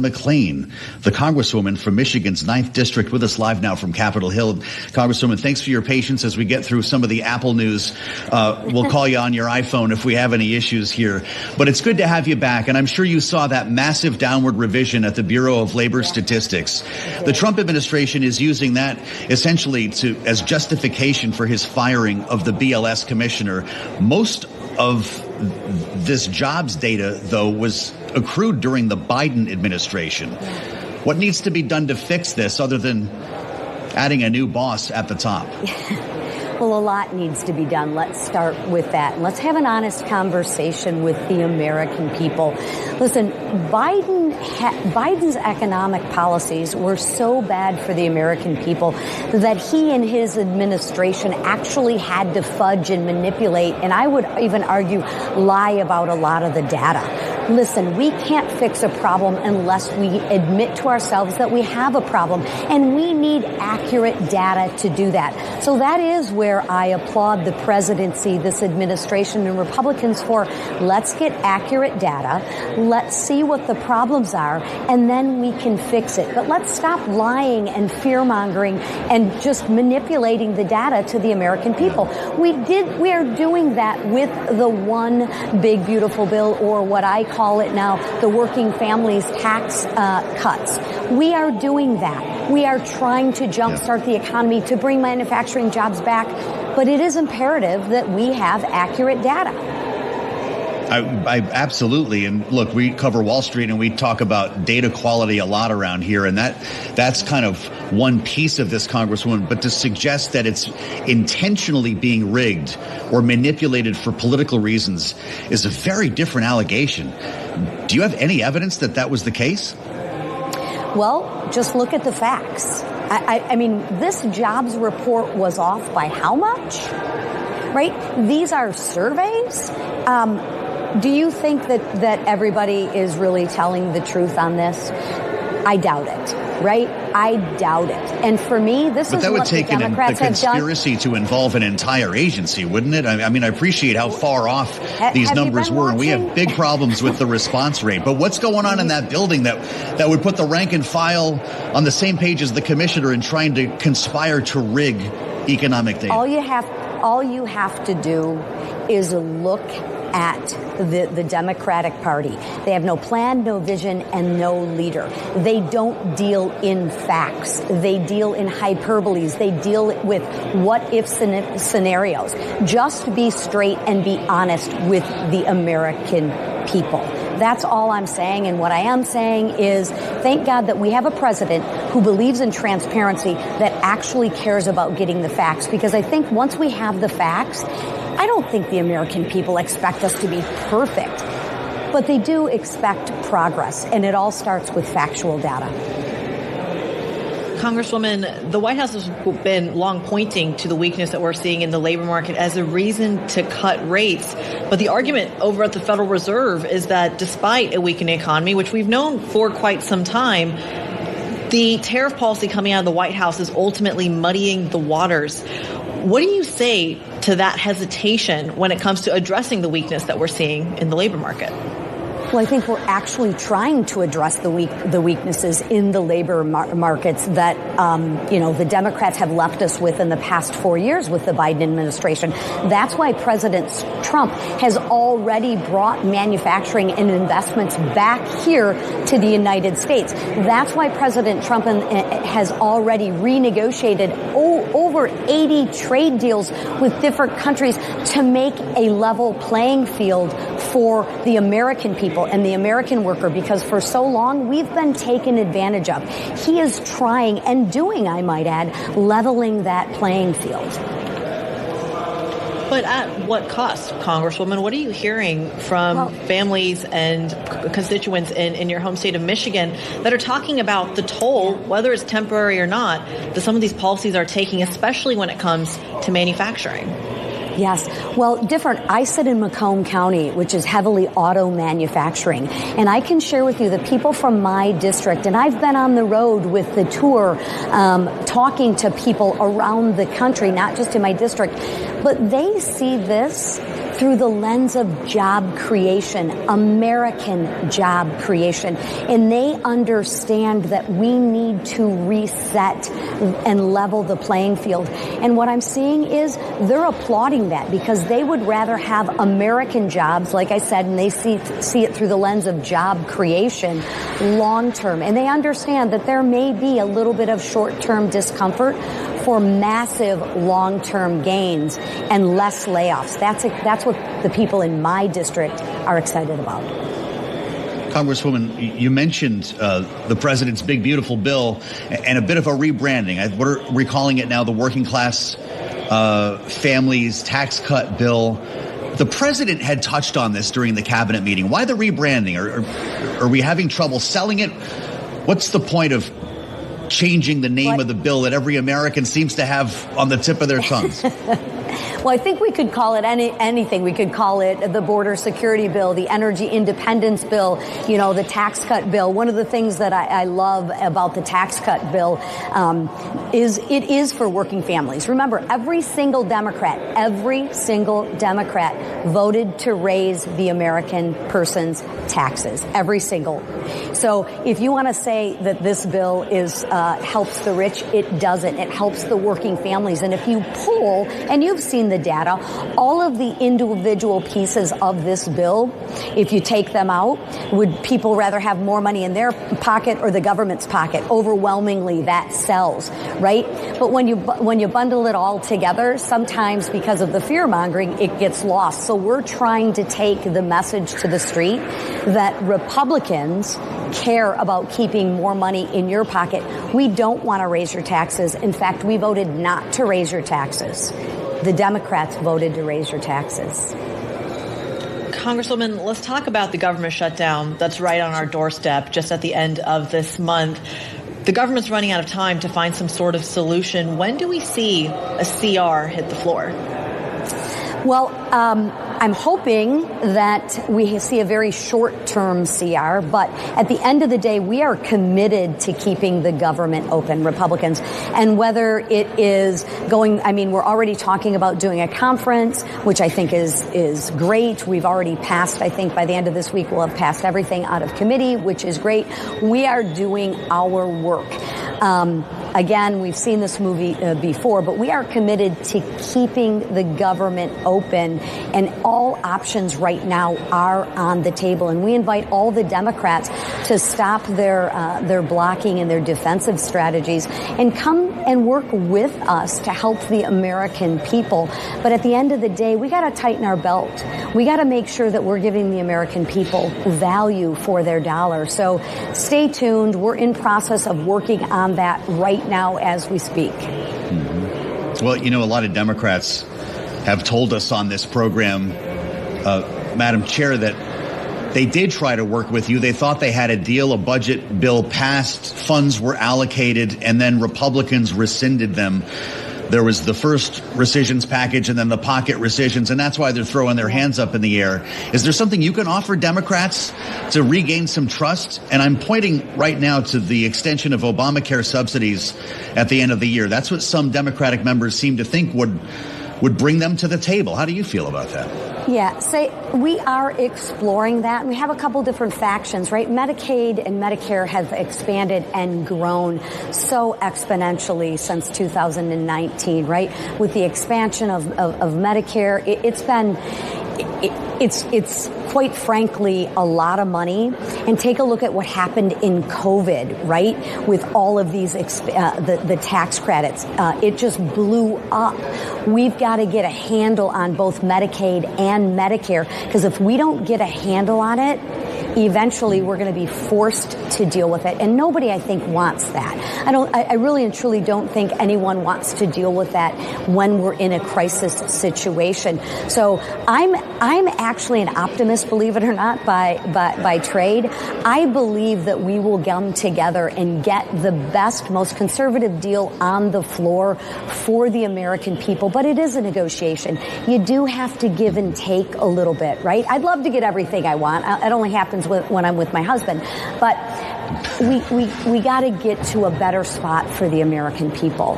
McClain, the Congresswoman from Michigan's 9th District, with us live now from Capitol Hill. Congresswoman, thanks for your patience as we get through some of the Apple news. We'll call you on your iPhone if we have any issues here. But it's good to have you back, and I'm sure you saw that massive downward revision at the Bureau of Labor Statistics. The Trump administration is using that essentially as justification for his firing of the BLS commissioner. Most of this jobs data, though, was accrued during the Biden administration. What needs to be done to fix this other than adding a new boss at the top? Well, a lot needs to be done. Let's start with that. Let's have an honest conversation with the American people. Listen, Biden's economic policies were so bad for the American people that he and his administration actually had to fudge and manipulate, and I would even argue lie about a lot of the data. Listen, we can't fix a problem unless we admit to ourselves that we have a problem, and we need accurate data to do that. So that is where I applaud the presidency, this administration, and Republicans for let's get accurate data, let's see what the problems are, and then we can fix it. But let's stop lying and fear-mongering and just manipulating the data to the American people. We are doing that with the one big beautiful bill, or what I call it now, the working families tax cuts. We are doing that. We are trying to jumpstart the economy, to bring manufacturing jobs back, but it is imperative that we have accurate data. I absolutely. And look, we cover Wall Street and we talk about data quality a lot around here. And that's kind of one piece of this, Congresswoman. But to suggest that it's intentionally being rigged or manipulated for political reasons is a very different allegation. Do you have any evidence that that was the case? Well, just look at the facts. I mean, this jobs report was off by how much? Right? These are surveys. Do you think that everybody is really telling the truth on this? I doubt it, right? I doubt it. And for me, this is what the Democrats have done. But that would take a conspiracy to involve an entire agency, wouldn't it? I mean, I appreciate how far off these numbers were. And we have big problems with the response rate. But what's going on in that building that would put the rank and file on the same page as the commissioner in trying to conspire to rig economic data? All you have to do is look at the Democratic Party. They have no plan, no vision, and no leader. They don't deal in facts. They deal in hyperboles. They deal with what-if scenarios. Just be straight and be honest with the American people. That's all I'm saying. And what I am saying is, thank God that we have a president who believes in transparency, that actually cares about getting the facts. Because I think once we have the facts, I don't think the American people expect us to be perfect, but they do expect progress, and it all starts with factual data. Congresswoman, the White House has been long pointing to the weakness that we're seeing in the labor market as a reason to cut rates. But the argument over at the Federal Reserve is that despite a weakening economy, which we've known for quite some time, the tariff policy coming out of the White House is ultimately muddying the waters. What do you say to that hesitation when it comes to addressing the weakness that we're seeing in the labor market? Well, I think we're actually trying to address the weaknesses in the labor markets that, the Democrats have left us with in the past 4 years with the Biden administration. That's why President Trump has already brought manufacturing and investments back here to the United States. That's why President Trump has already renegotiated over 80 trade deals with different countries to make a level playing field for the American people and the American worker, because for so long we've been taken advantage of. He is trying and doing, I might add, leveling that playing field. But at what cost, Congresswoman? What are you hearing from families and constituents in your home state of Michigan that are talking about the toll, whether it's temporary or not, that some of these policies are taking, especially when it comes to manufacturing? Yes. Well, different. I sit in Macomb County, which is heavily auto manufacturing. And I can share with you the people from my district, and I've been on the road with the tour, talking to people around the country, not just in my district, but they see this through the lens of job creation, American job creation. And they understand that we need to reset and level the playing field. And what I'm seeing is they're applauding that because they would rather have American jobs, like I said, and they see it through the lens of job creation long term. And they understand that there may be a little bit of short-term discomfort for massive long-term gains and less layoffs. That's what the people in my district are excited about. Congresswoman, you mentioned the president's big, beautiful bill and a bit of a rebranding. We're calling it now the Working Class Families Tax Cut Bill. The president had touched on this during the cabinet meeting. Why the rebranding? Are we having trouble selling it? What's the point of changing the name of the bill that every American seems to have on the tip of their tongues? Well, I think we could call it anything. We could call it the border security bill, the energy independence bill, the tax cut bill. One of the things that I love about the tax cut bill is it is for working families. Remember, every single Democrat voted to raise the American person's taxes. Every single. So if you want to say that this bill helps the rich, it doesn't. It helps the working families. And if you poll, and you've seen the data, all of the individual pieces of this bill, if you take them out, would people rather have more money in their pocket or the government's pocket? Overwhelmingly, that sells, right? But when you bundle it all together, sometimes because of the fear mongering, it gets lost. So we're trying to take the message to the street that Republicans care about keeping more money in your pocket. We don't want to raise your taxes. In fact, we voted not to raise your taxes. The Democrats voted to raise your taxes. Congresswoman, let's talk about the government shutdown that's right on our doorstep just at the end of this month. The government's running out of time to find some sort of solution. When do we see a CR hit the floor? Well, I'm hoping that we see a very short-term CR, but at the end of the day, we are committed to keeping the government open, Republicans. And whether it is we're already talking about doing a conference, which I think is great. We've already passed, I think by the end of this week, we'll have passed everything out of committee, which is great. We are doing our work. Again, we've seen this movie before, but we are committed to keeping the government open, and all options right now are on the table. And we invite all the Democrats to stop their blocking and their defensive strategies and come and work with us to help the American people. But at the end of the day, we got to tighten our belt. We got to make sure that we're giving the American people value for their dollar. So stay tuned. We're in process of working on that right now as we speak. Mm-hmm. Well, a lot of Democrats have told us on this program, Madam Chair, that they did try to work with you. They thought they had a deal, a budget bill passed, funds were allocated, and then Republicans rescinded them. There was the first rescissions package and then the pocket rescissions, and that's why they're throwing their hands up in the air. Is there something you can offer Democrats to regain some trust? And I'm pointing right now to the extension of Obamacare subsidies at the end of the year. That's what some Democratic members seem to think would bring them to the table. How do you feel about that? Yeah, we are exploring that. We have a couple different factions, right? Medicaid and Medicare have expanded and grown so exponentially since 2019, right? With the expansion of Medicare, it's quite frankly a lot of money. And take a look at what happened in COVID, right? With all of these the tax credits, it just blew up. We've got to get a handle on both Medicaid and Medicare, because if we don't get a handle on it, eventually we're going to be forced to deal with it. And nobody, I think, wants that. I really and truly don't think anyone wants to deal with that when we're in a crisis situation. So I'm actually an optimist, believe it or not, by trade. I believe that we will come together and get the best, most conservative deal on the floor for the American people. But it is a negotiation. You do have to give and take a little bit, right? I'd love to get everything I want. It only happens when I'm with my husband. But we got to get to a better spot for the American people.